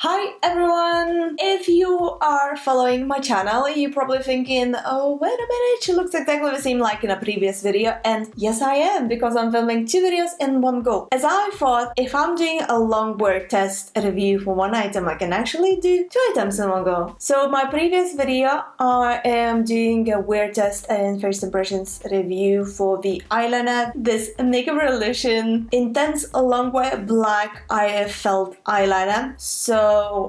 Hi everyone! If you are following my channel, you're probably thinking, oh wait a minute, she looks exactly the same like in a previous video, and yes I am, because I'm filming two videos in one go. As I thought, if I'm doing a long wear test review for one item, I can actually do two items in one go. So my previous video, I am doing a wear test and first impressions review for the eyeliner, this Makeup Revolution Intense Long Wear Black IF Felt Eyeliner. So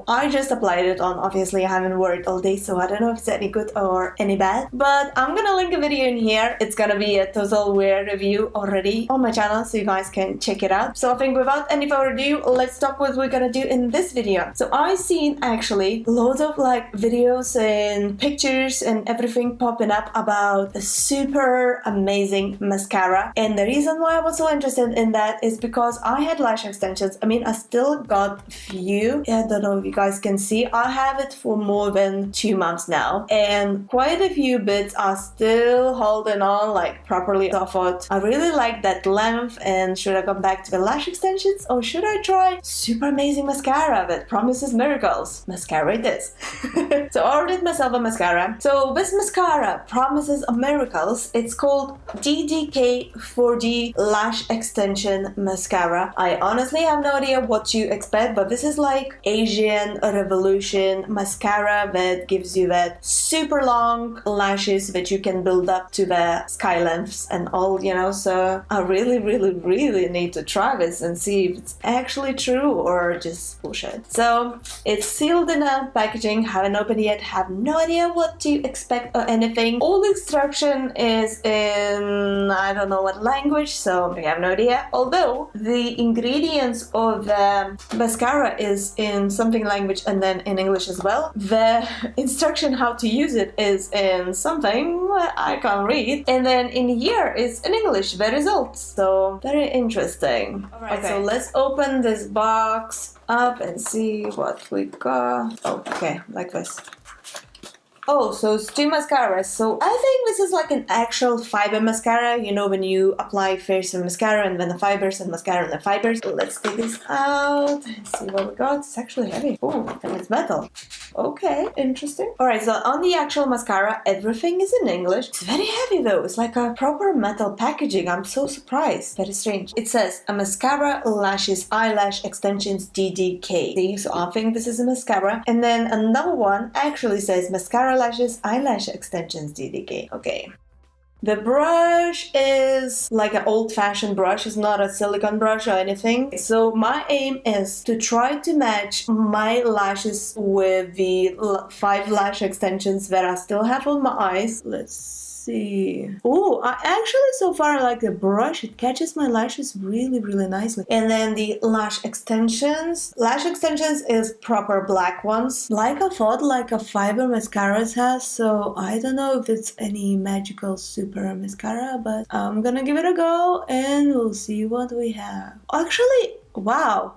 I just applied it on. Obviously I haven't worn it all day, so I don't know if it's any good or any bad, but I'm gonna link a video in here. It's gonna be a total wear review already on my channel, so you guys can check it out. So I think without any further ado, let's talk what we're gonna do in this video. So I've seen actually loads of like videos and pictures and everything popping up about a super amazing mascara, and the reason why I was so interested in that is because I had lash extensions. I mean, I still got few. I don't know if you guys can see. I have it for more than 2 months now, and quite a few bits are still holding on like properly. So I thought I really like that length, and should I go back to the lash extensions or should I try super amazing mascara that promises miracles? Mascara it is. So I ordered myself a mascara. So this mascara promises miracles. It's called DDK 4D Lash Extension Mascara. I honestly have no idea what to expect, but this is like Asian Revolution mascara that gives you that super long lashes that you can build up to the sky lengths and all, you know. So I really need to try this and see if it's actually true or just bullshit. So it's sealed in a packaging, haven't opened yet, have no idea what to expect or anything. All the instruction is in I don't know what language, so I have no idea. Although the ingredients of the mascara is in something language and then in English as well. The instruction how to use it is in something I can't read, and then in here is in English the results. So very interesting. Alright, okay. So let's open this box up and see what we got. Okay, like this. Oh, so it's two mascaras. So I think this is like an actual fiber mascara. You know, when you apply first the mascara and then the fibers and mascara and the fibers. So let's take this out and see what we got. It's actually heavy. Oh, and it's metal. Okay, interesting. Alright, so on the actual mascara, everything is in English. It's very heavy though. It's like a proper metal packaging. I'm so surprised. Very strange. It says a mascara, lashes, eyelash extensions DDK. See, so I think this is a mascara. And then another one actually says mascara, lashes, eyelash extensions DDK. Okay. The brush is like an old-fashioned brush. It's not a silicone brush or anything. So my aim is to try to match my lashes with the 5 lash extensions that I still have on my eyes. Let's see. Oh, I actually so far like the brush. It catches my lashes really nicely. And then the lash extensions. Lash extensions is proper black ones. Like I thought, like a fiber mascaras has. So I don't know if it's any magical super mascara, but I'm gonna give it a go and we'll see what we have. Actually, wow.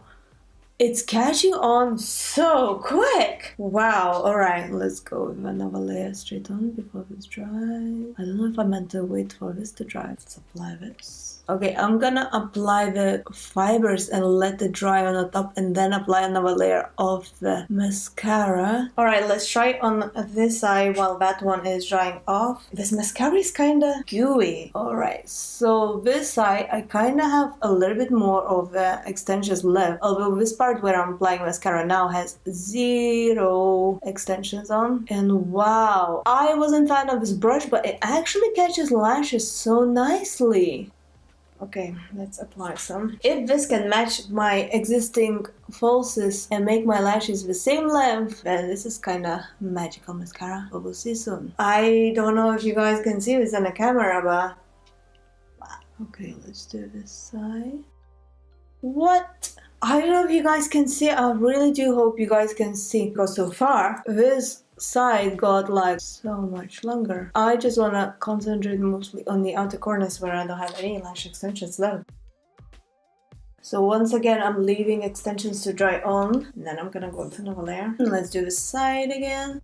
It's catching on so quick! Wow, alright, let's go with another layer straight on before this dries. I don't know if I meant to wait for this to dry. Let's apply this. Okay, I'm gonna apply the fibers and let it dry on the top and then apply another layer of the mascara. Alright, let's try on this side while that one is drying off. This mascara is kinda gooey. Alright, so this side I kinda have a little bit more of the extensions left, although this part where I'm applying mascara now has 0 extensions on. And wow, I wasn't a fan of this brush, but it actually catches lashes so nicely. Okay, let's apply some. If this can match my existing falsies and make my lashes the same length, then this is kinda magical mascara, but we'll see soon. I don't know if you guys can see this on the camera, but okay, let's do this side. What? I don't know if you guys can see. I really do hope you guys can see, because so far this side got like so much longer. I just want to concentrate mostly on the outer corners where I don't have any lash extensions left. So once again I'm leaving extensions to dry on, and then I'm gonna go with another layer. And let's do this side again.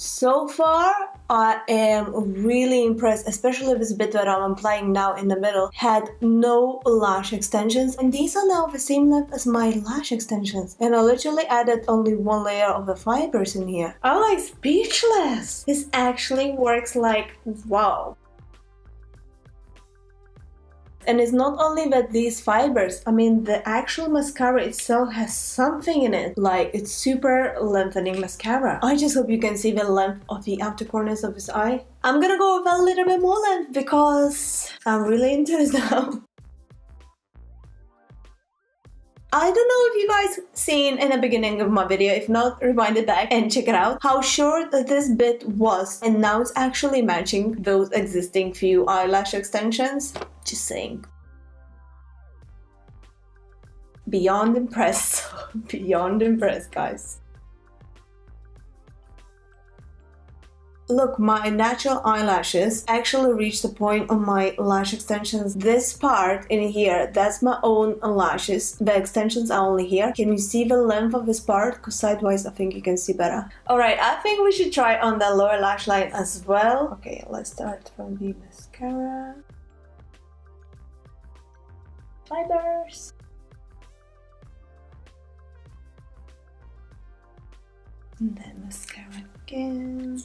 So far, I am really impressed, especially this bit that I'm applying now in the middle. Had no lash extensions, and these are now the same length as my lash extensions. And I literally added only one layer of the fibers in here. I'm like speechless. This actually works like wow. And it's not only that these fibers, I mean the actual mascara itself has something in it. Like it's super lengthening mascara. I just hope you can see the length of the outer corners of his eye. I'm gonna go with a little bit more length because I'm really into this now. I don't know if you guys seen in the beginning of my video, if not, rewind it back and check it out, how short this bit was, and now it's actually matching those existing few eyelash extensions. Just saying. Beyond impressed. Beyond impressed, guys. Look, my natural eyelashes actually reached the point on my lash extensions. This part in here, that's my own lashes. The extensions are only here. Can you see the length of this part? Because sidewise, I think you can see better. Alright, I think we should try on the lower lash line as well. Okay, let's start from the mascara. Fibers. And then mascara again.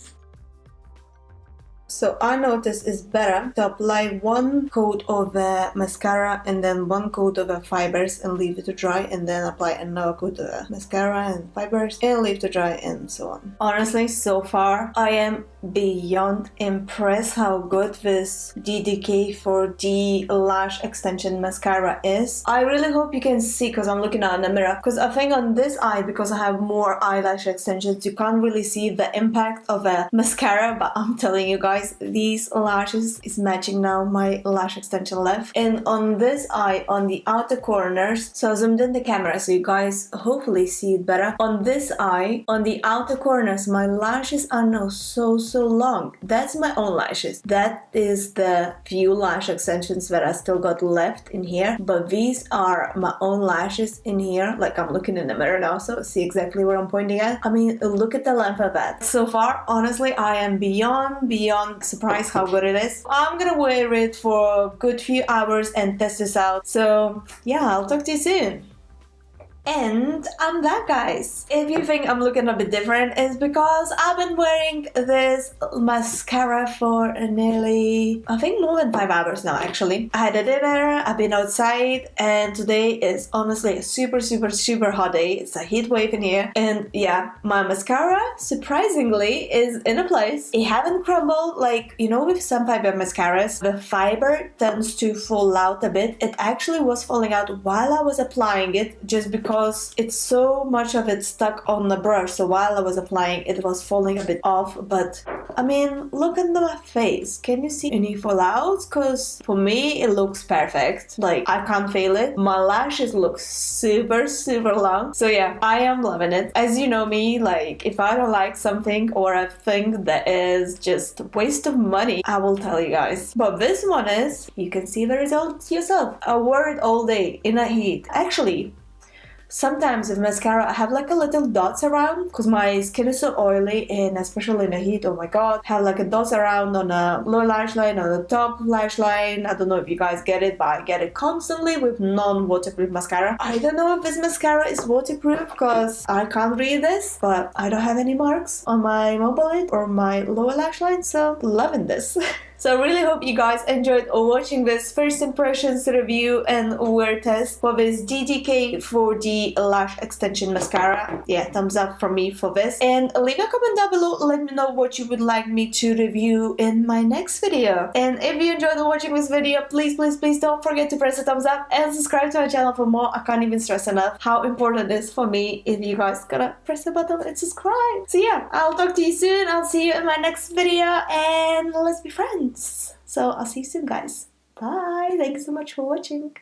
So I noticed it's better to apply one coat of the mascara and then one coat of the fibers and leave it to dry, and then apply another coat of the mascara and fibers and leave it to dry, and so on. Honestly, so far I am beyond impressed how good this DDK 4D lash extension mascara is. I really hope you can see, because I'm looking out in the mirror, because I think on this eye, because I have more eyelash extensions, you can't really see the impact of a mascara, but I'm telling you guys, these lashes is matching now my lash extension length. And on this eye, on the outer corners, so I zoomed in the camera so you guys hopefully see it better. On this eye, on the outer corners, my lashes are now so long. That's my own lashes. That is the few lash extensions that I still got left in here, but these are my own lashes in here. Like, I'm looking in the mirror now, so see exactly where I'm pointing at. I mean, look at the length of that. So far, honestly, I am beyond surprised how good it is. I'm gonna wear it for a good few hours and test this out. So yeah, I'll talk to you soon. And I'm back, guys. If you think I'm looking a bit different, it's because I've been wearing this mascara for nearly, I think, more than 5 hours now, actually. I had a dinner, I've been outside, and today is honestly a super hot day. It's a heat wave in here. And yeah, my mascara, surprisingly, is in a place. It haven't crumbled, like, you know, with some type of mascaras, the fiber tends to fall out a bit. It actually was falling out while I was applying it, just because it's so much of it stuck on the brush, so while I was applying it was falling a bit off. But I mean, look at my face. Can you see any fallouts? Because for me it looks perfect. Like, I can't feel it. My lashes look super long. So yeah, I am loving it. As you know me, like, if I don't like something or I think that is just a waste of money, I will tell you guys. But this one is, you can see the results yourself. I wore it all day in a heat. Actually, sometimes with mascara I have like a little dots around because my skin is so oily, and especially in the heat, oh my god, have like a dots around on a lower lash line, on the top lash line. I don't know if you guys get it, but I get it constantly with non-waterproof mascara. I don't know if this mascara is waterproof because I can't read this, but I don't have any marks on my mobile lid or my lower lash line, so loving this. So I really hope you guys enjoyed watching this first impressions review and wear test for this DDK 4D lash extension mascara. Yeah, thumbs up from me for this. And leave a comment down below, let me know what you would like me to review in my next video. And if you enjoyed watching this video, please don't forget to press the thumbs up and subscribe to my channel for more. I can't even stress enough how important it is for me if you guys gonna press the button and subscribe. So yeah, I'll talk to you soon. I'll see you in my next video, and let's be friends. So I'll see you soon, guys. Bye. Thank you so much for watching.